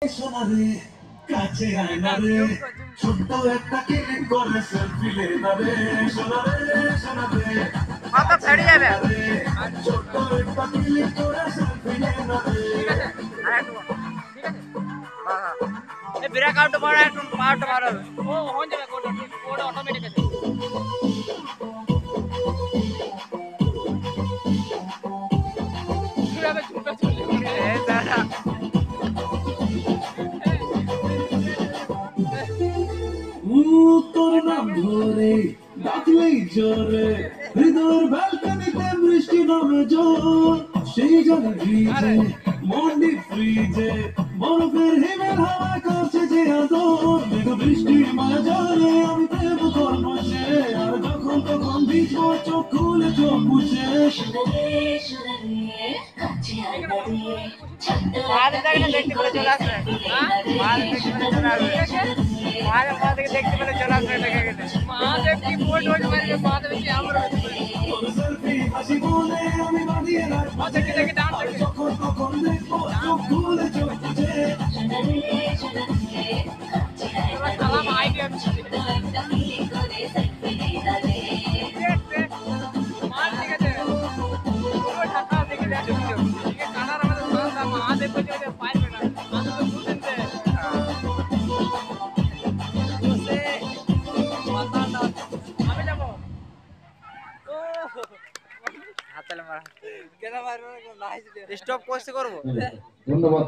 সোনারে কাছে আয় না রে ছোট্ট একটা ক্লিক করে সেলফি লে না রে সোনারে সোনারে মাথা ফেড়ে যাবে ছোট্ট একটা ক্লিক করে সেলফি লে না রে ঠিক আছে হ্যাঁ এই ব্রেক আউট মারা একটু পাউট মারো ও হন যাবে কোড অটোমেটিক আছে ঘুরাবে ঝুঁকা চলে এই দাদা তোর নাম ধরে ডাকলেই জোরে হৃদয়ের ব্যালকনিতে বৃষ্টি নামে জোর সেই জলে ভিজে মন্ডি ফ্রিজে বরফের হিমেল হাওয়া করছে যে আদর মেঘ বৃষ্টির মাঝারে আমি প্রেম করবো সে আর যখন তখন ভিজবো চোখ খুলে চোখ মুছে বাদে দেখলে দেখতে পেলে চলে আসবে বাদে দেখতে পেলে চলে আসবে দেখে গেলে মহাদেব কি বোর্ড ওই মারিয়ে মহাদেব কি আমরা সেলফি হাসি বলে আমি বাঁধিয়ে রাখবো দেখে দেখে ডান্স দেখে যখন তখন দেখবো চোখ খুলে চোখ মুছে সালাম আইডিয়া মার ঠিক আছে পুরো ঢাকা দেখে যাচ্ছে ঠিক আছে কানার আমাদের সাথে মহাদেব কই যে পারবে না আমাদের তো বুঝেন যে বসে মাথা না আমি যাব ও হাতলে মার কেন মারবো না স্টপ করতে করব ধন্যবাদ।